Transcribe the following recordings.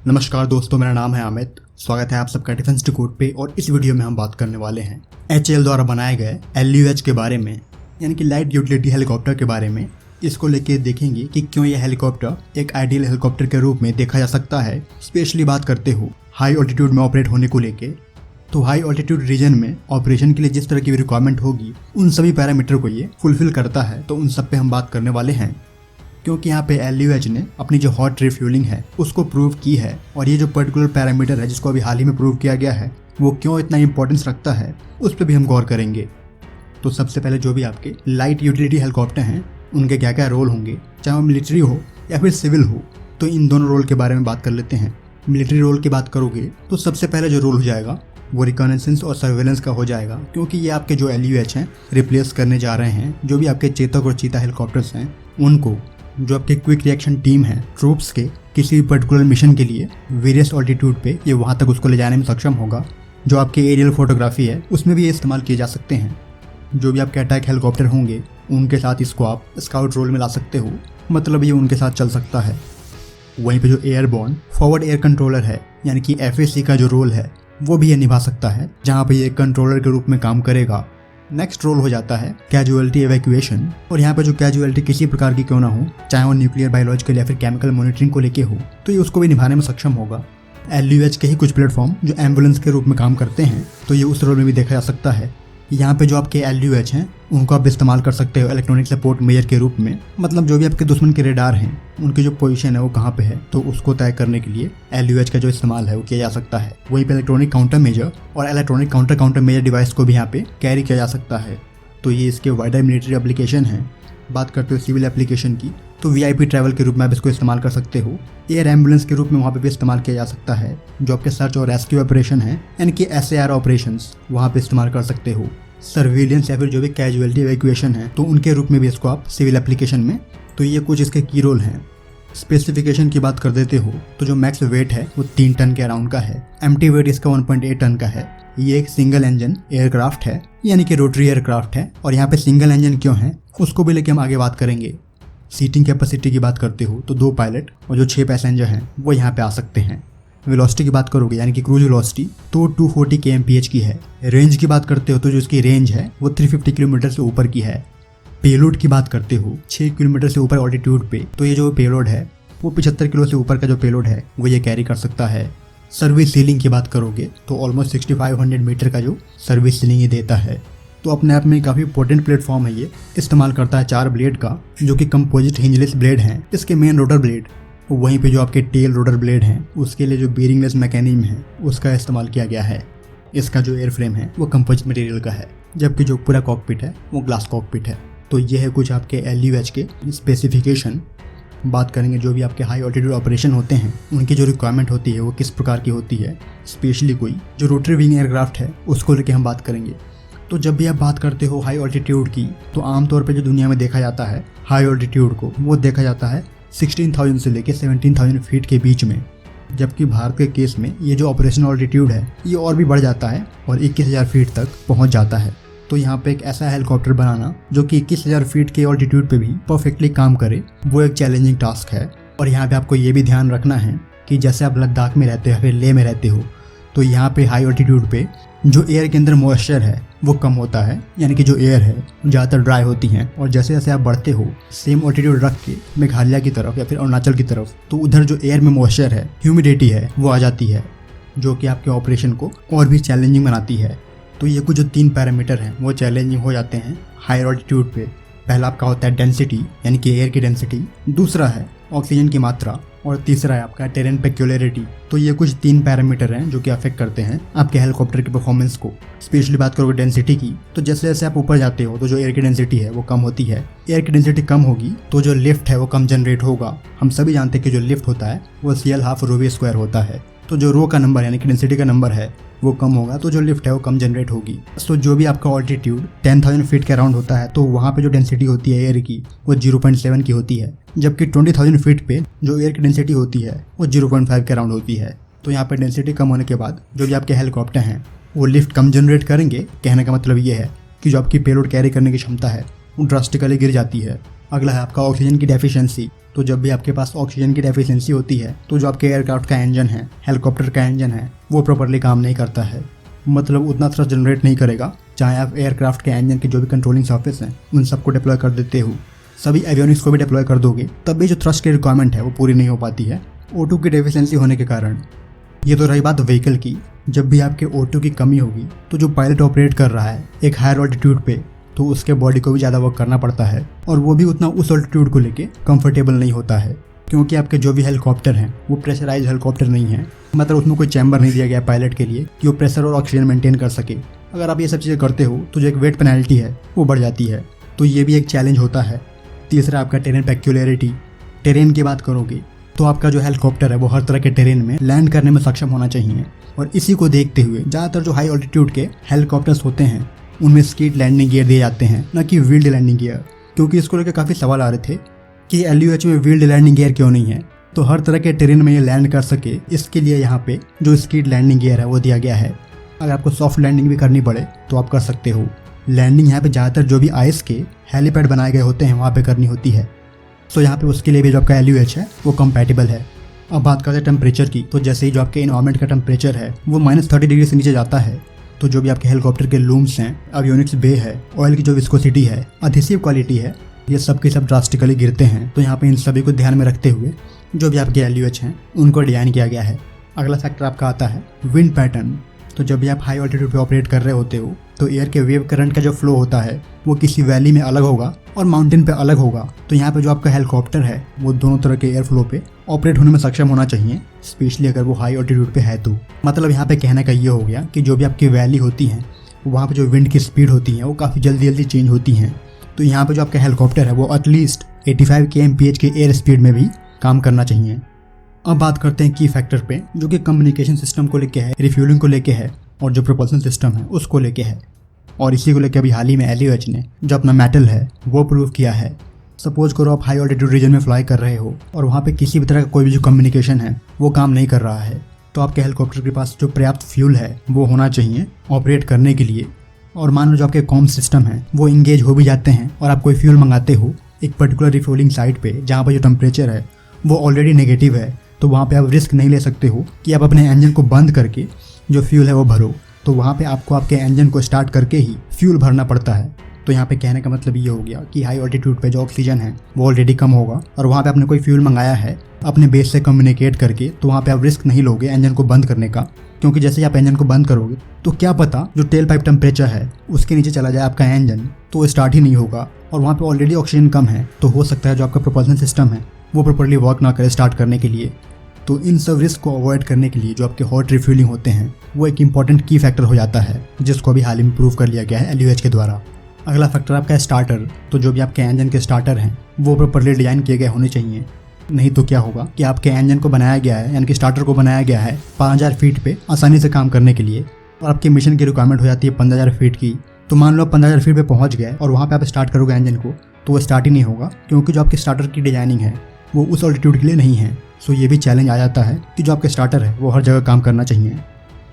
नमस्कार दोस्तों, मेरा नाम है अमित। स्वागत है आप सबका डिफेंस डिकोड पे। और इस वीडियो में हम बात करने वाले हैं HAL द्वारा बनाए गए LUH के बारे में, यानी कि लाइट यूटिलिटी हेलीकॉप्टर के बारे में। इसको लेके देखेंगे कि क्यों यह हेलीकॉप्टर एक आइडियल हेलीकॉप्टर के रूप में देखा जा सकता है। स्पेशली बात करते हो हाई ऑल्टीट्यूड में ऑपरेट होने को लेके, तो हाई ऑल्टीट्यूड रीजन में ऑपरेशन के लिए जिस तरह की रिक्वायरमेंट होगी उन सभी पैरामीटर को ये फुलफिल करता है। तो उन सब पे हम बात करने वाले हैं, क्योंकि यहाँ पे LUH ने अपनी जो हॉट रिफ्यूलिंग है उसको प्रूव की है। और ये जो पर्टिकुलर पैरामीटर है जिसको अभी हाल ही में प्रूव किया गया है वो क्यों इतना इंपॉर्टेंस रखता है उस पर भी हम गौर करेंगे। तो सबसे पहले जो भी आपके लाइट यूटिलिटी हेलीकॉप्टर हैं उनके क्या क्या रोल होंगे, चाहे वो मिलिट्री हो या फिर सिविल हो, तो इन दोनों रोल के बारे में बात कर लेते हैं। मिलिट्री रोल की बात करोगे तो सबसे पहले जो रोल हो जाएगा वो रिकॉनेसेंस और सर्वेलेंस का हो जाएगा, क्योंकि ये आपके जो LUH हैं रिप्लेस करने जा रहे हैं जो भी आपके चेतक और चीता हेलीकॉप्टर्स हैं उनको। जो आपके क्विक रिएक्शन टीम है ट्रूप्स के किसी भी पर्टिकुलर मिशन के लिए वेरियस ऑल्टीट्यूड पे ये वहाँ तक उसको ले जाने में सक्षम होगा। जो आपके एरियल फोटोग्राफी है उसमें भी ये इस्तेमाल किए जा सकते हैं। जो भी आपके अटैक हेलीकॉप्टर होंगे उनके साथ इसको आप स्काउट रोल में ला सकते हो, मतलब ये उनके साथ चल सकता है। वहीं पे जो एयरबॉर्न फॉरवर्ड एयर कंट्रोलर है, यानी कि FAC का जो रोल है वो भी ये निभा सकता है, जहाँ पे ये कंट्रोलर के रूप में काम करेगा। नेक्स्ट रोल हो जाता है कैजुअलिटी एवैक्यूएशन। और यहाँ पे जो कैजुअलिटी किसी प्रकार की क्यों ना हो, चाहे वो न्यूक्लियर, बायोलॉजिकल या फिर केमिकल मॉनिटरिंग को लेके हो, तो ये उसको भी निभाने में सक्षम होगा। LUH के ही कुछ प्लेटफॉर्म जो एम्बुलेंस के रूप में काम करते हैं तो ये उस रोल में भी देखा जा सकता है। यहाँ पे जो आपके LUH हैं उनको आप इस्तेमाल कर सकते हो इलेक्ट्रॉनिक सपोर्ट मेजर के रूप में, मतलब जो भी आपके दुश्मन के रेडार हैं उनकी जो पोजीशन है वो कहाँ पे है तो उसको तय करने के लिए LUH का जो इस्तेमाल है वो किया जा सकता है। वहीं पे इलेक्ट्रॉनिक काउंटर मेजर और इलेक्ट्रॉनिक काउंटर मेजर डिवाइस को भी यहाँ पे कैरी किया जा सकता है। तो ये इसके वाइडर मिलिट्री एप्लीकेशन है। बात करते हो सिविल एप्लीकेशन की, तो VIP ट्रैवल के रूप में आप इसको इस्तेमाल कर सकते हो। एयर एम्बुलेंस के रूप में वहाँ पे भी इस्तेमाल किया जा सकता है। जो आपके सर्च और रेस्क्यू ऑपरेशन है, यानी कि SAR ऑपरेशंस, वहाँ पे इस्तेमाल कर सकते हो। सर्विलियंस या फिर जो भी कैजुअलिटी एवैक्यूएशन है तो उनके रूप में भी इसको आप सिविल एप्लीकेशन में। तो ये कुछ इसके की रोल हैं। स्पेसिफिकेशन की बात कर देते हो तो जो मैक्स वेट है वो 3 टन के अराउंड का है। एम्प्टी वेट इसका 1.8 टन का है। ये एक सिंगल इंजन एयरक्राफ्ट है, यानी कि रोटरी एयरक्राफ्ट है। और यहाँ पे सिंगल इंजन क्यों है उसको भी लेके हम आगे बात करेंगे। सीटिंग कैपेसिटी की बात करते हो तो 2 पायलट और जो 6 पैसेंजर हैं वो यहाँ पे आ सकते हैं। वेलोसिटी की बात करोगे, यानी कि क्रूज वेलोसिटी, तो 240 kmph की है। रेंज की बात करते हो तो जो इसकी रेंज है वो 350 किलोमीटर से ऊपर की है। पेलोड की बात करते हो 6 किलोमीटर से ऊपर ऑल्टीट्यूड पे, तो ये जो पेलोड है वो 75 किलो से ऊपर का जो पेलोड है वो ये कैरी कर सकता है। सर्विस सीलिंग की बात करोगे तो ऑलमोस्ट 6500 मीटर का जो सर्विस सीलिंग ये देता है। तो अपने आप में काफ़ी इंपॉर्टेंट प्लेटफॉर्म है। ये इस्तेमाल करता है 4 ब्लेड का, जो कि कंपोजिट हिंजलेस ब्लेड हैं इसके मेन रोटर ब्लेड। वहीं पे जो आपके टेल रोटर ब्लेड हैं उसके लिए जो बेरिंगलेस मैकेनिज्म है उसका इस्तेमाल किया गया है। इसका जो एयर फ्रेम है वो कंपोजिट मटेरियल का है, जबकि जो पूरा कॉकपिट है वो ग्लास कॉकपिट है। तो ये है कुछ आपके LUH के स्पेसिफिकेशन। बात करेंगे जो भी आपके हाई ऑल्टीट्यूड ऑपरेशन होते हैं उनकी जो रिक्वायरमेंट होती है वो किस प्रकार की होती है। स्पेशली कोई जो रोटरी विंग एयरक्राफ्ट है उसको लेके हम बात करेंगे। तो जब भी आप बात करते हो हाई ऑल्टीट्यूड की, तो आमतौर पे जो दुनिया में देखा जाता है हाई ऑल्टीट्यूड को वो देखा जाता है 16,000 से लेके 17,000 फीट के बीच में। जबकि भारत के केस में ये जो ऑपरेशनल ऑल्टीट्यूड है ये और भी बढ़ जाता है और 21,000 फीट तक पहुंच जाता है। तो यहाँ पे एक ऐसा हेलीकॉप्टर बनाना जो कि 21,000 फीट के ऑल्टीट्यूड पे भी परफेक्टली काम करे वो एक चैलेंजिंग टास्क है। और यहाँ पे आपको ये भी ध्यान रखना है कि जैसे आप लद्दाख में रहते हो या फिर लेह में रहते हो, तो यहाँ पे हाई ऑल्टीट्यूड पे जो एयर के अंदर मॉइस्चर है वो कम होता है, यानी कि जो एयर है ज़्यादातर ड्राई होती हैं। और जैसे जैसे आप बढ़ते हो सेम ऑल्टीट्यूड रख के मेघालय की तरफ या फिर अरुणाचल की तरफ, तो उधर जो एयर में मॉइस्चर है, ह्यूमिडिटी है, वो आ जाती है, जो कि आपके ऑपरेशन को और भी चैलेंजिंग बनाती है। तो ये कुछ जो 3 पैरामीटर हैं वो चैलेंजिंग हो जाते हैं हाई ऑल्टीट्यूड पे। पहला आपका होता है डेंसिटी, यानी कि एयर की डेंसिटी। दूसरा है ऑक्सीजन की मात्रा। और तीसरा है आपका टेरेन पेक्यूलरिटी। तो ये कुछ 3 पैरामीटर हैं जो कि अफेक्ट करते हैं आपके हेलीकॉप्टर की परफॉर्मेंस को। स्पेशली बात करोगे डेंसिटी की, तो जैसे जैसे आप ऊपर जाते हो तो जो एयर की डेंसिटी है वो कम होती है। एयर की डेंसिटी कम होगी तो जो लिफ्ट है वो कम जनरेट होगा। हम सभी जानते हैं कि जो लिफ्ट होता है वो CL12ρv² होता है। तो जो रो का नंबर यानी कि डेंसिटी का नंबर है वो कम होगा तो जो लिफ्ट है वो कम जनरेट होगी। तो जो भी आपका ऑल्टीट्यूड 10,000 फीट के अराउंड होता है तो वहाँ पे जो डेंसिटी होती है एयर की वो 0.7 की होती है, जबकि 20,000 फीट पे जो एयर की डेंसिटी होती है वो 0.5 के अराउंड होती है। तो यहाँ पे डेंसिटी कम होने के बाद जो भी आपके हेलीकॉप्टर हैं वो लिफ्ट कम जनरेट करेंगे। कहने का मतलब ये है कि जो आपकी पेलोड कैरी करने की क्षमता है वो ड्रास्टिकली गिर जाती है। अगला है आपका ऑक्सीजन की डेफिशिएंसी। तो जब भी आपके पास ऑक्सीजन की डेफिशिएंसी होती है तो जो आपके एयरक्राफ्ट का इंजन है, हेलीकॉप्टर का इंजन है, वो प्रॉपरली काम नहीं करता है, मतलब उतना थ्रस्ट जनरेट नहीं करेगा। चाहे आप एयरक्राफ्ट के इंजन के जो भी कंट्रोलिंग सर्फेस हैं उन सबको डिप्लॉय कर देते हो, सभी एवियोनिक्स को भी डिप्लॉय कर दोगे, तब भी जो थ्रस्ट की रिक्वायरमेंट है वो पूरी नहीं हो पाती है O2 की डेफिशिएंसी होने के कारण। ये तो रही बात व्हीकल की। जब भी आपके O2 की कमी होगी तो जो पायलट ऑपरेट कर रहा है एक हायर ऑल्टीट्यूड पे, तो उसके बॉडी को भी ज़्यादा वर्क करना पड़ता है और वो भी उतना उस ऑल्टीट्यूड को लेके कंफर्टेबल नहीं होता है, क्योंकि आपके जो भी हेलीकॉप्टर हैं वो प्रेशराइज हेलीकॉप्टर नहीं है, मतलब उसमें कोई चैम्बर नहीं दिया गया पायलट के लिए कि वो प्रेशर और ऑक्सीजन मेंटेन कर सके। अगर आप ये सब चीज़ें करते हो तो जो एक वेट पेनल्टी है वो बढ़ जाती है, तो ये भी एक चैलेंज होता है। तीसरा आपका टेरेन पेक्यूलरिटी। टेरेन की बात करोगे तो आपका जो हेलीकॉप्टर है वो हर तरह के टेरेन में लैंड करने में सक्षम होना चाहिए, और इसी को देखते हुए ज़्यादातर जो हाई ऑल्टीट्यूड के हेलीकॉप्टर्स होते हैं उनमें स्कीड लैंडिंग गियर दिए जाते हैं, न कि व्हील्ड लैंडिंग गियर। क्योंकि इसको लेकर काफ़ी सवाल आ रहे थे कि LUH में व्हील्ड लैंडिंग गियर क्यों नहीं है। तो हर तरह के टेरेन में ये लैंड कर सके, इसके लिए यहाँ पे जो स्कीड लैंडिंग गियर है वो दिया गया है। अगर आपको सॉफ्ट लैंडिंग भी करनी पड़े तो आप कर सकते हो। लैंडिंग यहाँ पे ज़्यादातर जो भी आइस के हेलीपैड बनाए गए होते हैं वहाँ पे करनी होती है, तो यहाँ पे उसके लिए भी जो आपका LUH है वो कंपैटिबल है। अब बात करते हैं टेम्परेचर की। तो जैसे ही जो आपके इन्वायरमेंट का टेम्परेचर है वो -30 डिग्री से नीचे जाता है, तो जो भी आपके हेलीकॉप्टर के लूम्स हैं, एवियोनिक्स बे है, ऑयल की जो विस्कोसिटी है, एडहेसिव क्वालिटी है, ये सब के सब ड्रास्टिकली गिरते हैं। तो यहाँ पे इन सभी को ध्यान में रखते हुए जो भी आपके LUH हैं उनको डिजाइन किया गया है। अगला फैक्टर आपका आता है विंड पैटर्न। तो जब भी आप हाई ऑल्टीट्यूड पे ऑपरेट कर रहे होते हो तो एयर के वेव करंट का जो फ्लो होता है वो किसी वैली में अलग होगा और माउंटेन पे अलग होगा। तो यहाँ पे जो आपका हेलीकॉप्टर है वो दोनों तरह के एयर फ्लो पे ऑपरेट होने में सक्षम होना चाहिए, स्पेशली अगर वो हाई ऑल्टीट्यूड पे है तो। मतलब यहाँ पे कहने का ये हो गया कि जो भी आपकी वैली होती हैं वहाँ पे जो विंड की स्पीड होती है वो काफ़ी जल्दी जल्दी चेंज होती हैं। तो यहाँ पे जो आपका हेलीकॉप्टर है वो एटलीस्ट 85 kmph के एयर स्पीड में भी काम करना चाहिए। अब बात करते हैं की फैक्टर पे, जो कि कम्युनिकेशन सिस्टम को लेके है, रिफ्यूलिंग को लेके है और जो प्रोपल्सन सिस्टम है उसको लेके है। और इसी को लेके अभी हाल ही में LUH ने जो अपना मेटल है वो प्रूव किया है। सपोज करो आप हाई ऑल्टीट्यूड रीजन में फ्लाई कर रहे हो और वहाँ पे किसी भी तरह का कोई भी जो कम्युनिकेशन है वो काम नहीं कर रहा है, तो आपके हेलीकॉप्टर के पास जो पर्याप्त फ्यूल है वो होना चाहिए ऑपरेट करने के लिए। और मान लो जो आपके कॉम सिस्टम है वो इंगेज हो भी जाते हैं और आप कोई फ्यूल मंगाते हो एक पर्टिकुलर रिफ्यूलिंग साइट पे जहाँ पर जो टेम्परेचर है वो ऑलरेडी नेगेटिव है, तो वहाँ पे आप रिस्क नहीं ले सकते हो कि आप अपने इंजन को बंद करके जो फ्यूल है वो भरो। तो वहाँ पे आपको आपके इंजन को स्टार्ट करके ही फ्यूल भरना पड़ता है। तो यहाँ पे कहने का मतलब ये हो गया कि हाई ऑल्टीट्यूड पे जो ऑक्सीजन है वो ऑलरेडी कम होगा और वहाँ पे आपने कोई फ्यूल मंगाया है अपने बेस से कम्युनिकेट करके, तो वहाँ पे आप रिस्क नहीं लोगे इंजन को बंद करने का, क्योंकि जैसे ही आप इंजन को बंद करोगे तो क्या पता जो टेल पाइप टेम्परेचर है उसके नीचे चला जाए आपका इंजन, तो वो स्टार्ट ही नहीं होगा और वहाँ पे ऑलरेडी ऑक्सीजन कम है, तो हो सकता है जो आपका प्रोपल्सन सिस्टम है वो प्रॉपर्ली वर्क ना करे स्टार्ट करने के लिए। तो इन सब रिस्क को अवॉइड करने के लिए जो आपके हॉट रिफ्यूलिंग होते हैं वो एक इंपॉर्टेंट की फैक्टर हो जाता है, जिसको अभी हाल ही में प्रूव कर लिया गया है LUH के द्वारा। अगला फैक्टर आपका है स्टार्टर। तो जो भी आपके इंजन के स्टार्टर हैं वो प्रॉपर्ली डिजाइन किए गए होने चाहिए, नहीं तो क्या होगा कि आपके इंजन को बनाया गया है, यानी कि स्टार्टर को बनाया गया है 5000 फीट पे आसानी से काम करने के लिए, और आपकी मिशन की रिक्वायरमेंट हो जाती है 15000 फीट की। तो मान लो आप 15000 फीट पे पहुंच गए और वहाँ पे आप स्टार्ट करोगे इंजन को, तो वो स्टार्ट ही नहीं होगा, क्योंकि जो आपके स्टार्टर की डिजाइनिंग है वो उस ऑल्टीट्यूड के लिए नहीं है। सो ये भी चैलेंज आ जाता है कि जो आपके स्टार्टर है वो हर जगह काम करना चाहिए।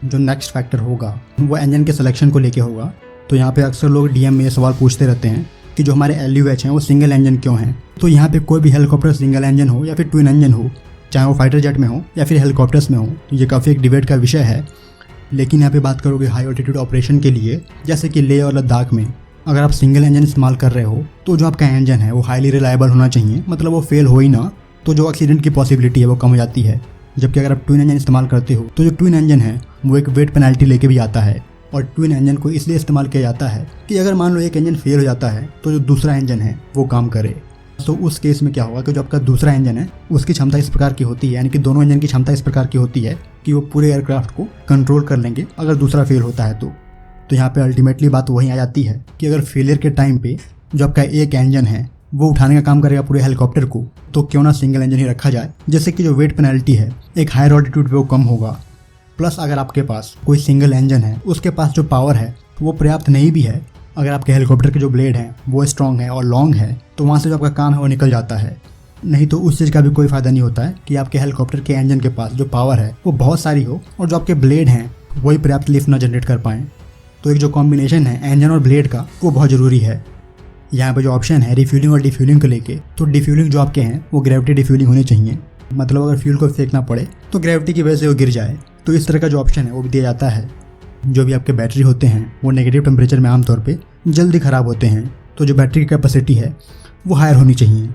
जो नेक्स्ट फैक्टर होगा वो इंजन के सिलेक्शन को लेके होगा। तो यहाँ पे अक्सर लोग DM में ये सवाल पूछते रहते हैं कि जो हमारे LUH हैं वो सिंगल इंजन क्यों हैं। तो यहाँ पे कोई भी हेलीकॉप्टर सिंगल इंजन हो या फिर ट्विन इंजन हो, चाहे वो फाइटर जेट में हो या फिर हेलीकॉप्टर्स में हो, तो ये काफ़ी एक डिबेट का विषय है। लेकिन यहाँ पे बात करोगे हाई ऑल्टीट्यूड ऑपरेशन के लिए, जैसे कि लेह और लद्दाख में अगर आप सिंगल इंजन इस्तेमाल कर रहे हो तो जो आपका इंजन है वो हाईली रिलायबल होना चाहिए, मतलब वो फेल हो ही ना, तो जो एक्सीडेंट की पॉसिबिलिटी है वो कम हो जाती है। जबकि अगर आप ट्विन इंजन इस्तेमाल करते हो तो जो ट्विन इंजन है वो एक वेट पेनल्टी लेके भी आता है, और ट्विन इंजन को इसलिए इस्तेमाल किया जाता है कि अगर मान लो एक इंजन फेल हो जाता है तो जो दूसरा इंजन है वो काम करे। तो उस केस में क्या होगा कि जो आपका दूसरा इंजन है उसकी क्षमता इस प्रकार की होती है, यानी कि दोनों इंजन की क्षमता इस प्रकार की होती है कि वो पूरे एयरक्राफ्ट को कंट्रोल कर लेंगे अगर दूसरा फेल होता है तो यहाँ पे अल्टीमेटली बात वहीं आ जाती है कि अगर फेलियर के टाइम पे जो आपका एक इंजन है वो उठाने का काम करेगा पूरे हेलीकॉप्टर को, तो क्यों ना सिंगल इंजन ही रखा जाए, जिससे कि जो वेट पेनल्टी है एक हायर ऑल्टीट्यूड पे वो कम होगा। प्लस अगर आपके पास कोई सिंगल इंजन है उसके पास जो पावर है वो पर्याप्त नहीं भी है, अगर आपके हेलीकॉप्टर के जो ब्लेड हैं वो स्ट्रॉन्ग है और लॉन्ग है, तो वहाँ से जो आपका काम है वो निकल जाता है। नहीं तो उस चीज़ का भी कोई फ़ायदा नहीं होता है कि आपके हेलीकॉप्टर के इंजन के पास जो पावर है वो बहुत सारी हो और जो आपके ब्लेड हैं वही पर्याप्त लिफ्ट ना जनरेट कर पाएँ। तो एक जो कॉम्बिनेशन है इंजन और ब्लेड का वो बहुत ज़रूरी है। यहाँ पे जो ऑप्शन है रिफ्यूलिंग और डिफ्यूलिंग को लेके, तो डिफ्यूलिंग जो आपके हैं वो ग्रेविटी डिफ्यूलिंग होनी चाहिए। मतलब अगर फ्यूल को फेंकना पड़े तो ग्रेविटी की वजह से वो गिर जाए, तो इस तरह का जो ऑप्शन है वो भी दिया जाता है। जो भी आपके बैटरी होते हैं वो नेगेटिव टेम्परेचर में आमतौर पे जल्दी ख़राब होते हैं, तो जो बैटरी की कैपेसिटी है वो हायर होनी चाहिए।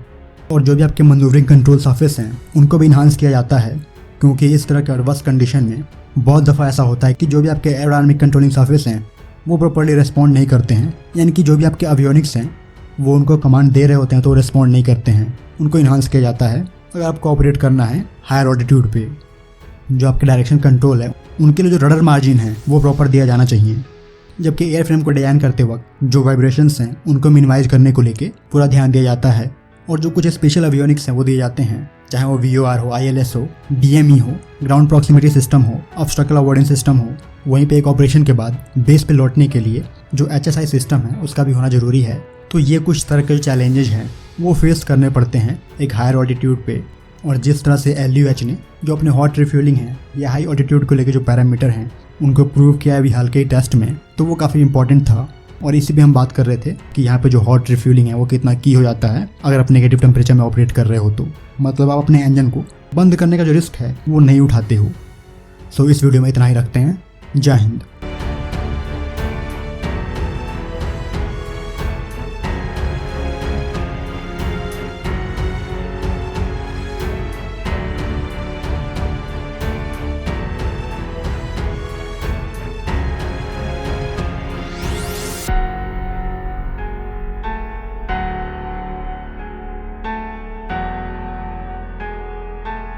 और जो भी आपके मनूवरिंग कंट्रोल सरफेस हैं उनको भी इन्हांस किया जाता है, क्योंकि इस तरह के एडवर्स कंडीशन में बहुत दफ़ा ऐसा होता है कि जो भी आपके एरोडायनामिक कंट्रोलिंग सरफेस हैं वो प्रॉपर्ली रिस्पॉन्ड नहीं करते हैं, यानी कि जो भी आपके एवियोनिक्स हैं वो उनको कमांड दे रहे होते हैं तो रिस्पॉन्ड नहीं करते हैं, उनको इन्हांस किया जाता है अगर आपको ऑपरेट करना है हायर ऑल्टीट्यूड पे। जो आपके डायरेक्शन कंट्रोल है उनके लिए जो रडर मार्जिन है वो प्रॉपर दिया जाना चाहिए, जबकि एयर फ्रेम को डिजाइन करते वक्त जो वाइब्रेशंस हैं उनको मिनिमाइज करने को लेके पूरा ध्यान दिया जाता है। और जो कुछ स्पेशल एवियोनिक्स हैं वो दिए जाते हैं, चाहे वो VOR हो, ILS हो, DME हो, ग्राउंड प्रॉक्सिमिटी सिस्टम हो, ऑब्स्ट्रक्ल अवॉइडेंस सिस्टम हो। वहीं पे एक ऑपरेशन के बाद बेस पे लौटने के लिए जो HSI सिस्टम है उसका भी होना जरूरी है। तो ये कुछ तरह के चैलेंजेस हैं वो फेस करने पड़ते हैं एक हायर ऑल्टीट्यूड पे। और जिस तरह से LUH ने जो अपने हॉट रिफ्यूलिंग है या हाई ऑल्टीट्यूड को लेके जो पैरामीटर हैं उनको प्रूव किया अभी हाल के टेस्ट में, तो वो काफ़ी इंपॉर्टेंट था। और इसी पे हम बात कर रहे थे कि यहाँ पे जो हॉट रिफ्यूलिंग है वो कितना की हो जाता है अगर आप नेगेटिव टेम्परेचर में ऑपरेट कर रहे हो, तो मतलब आप अपने इंजन को बंद करने का जो रिस्क है वो नहीं उठाते हो। सो इस वीडियो में इतना ही रखते हैं। जय हिंद।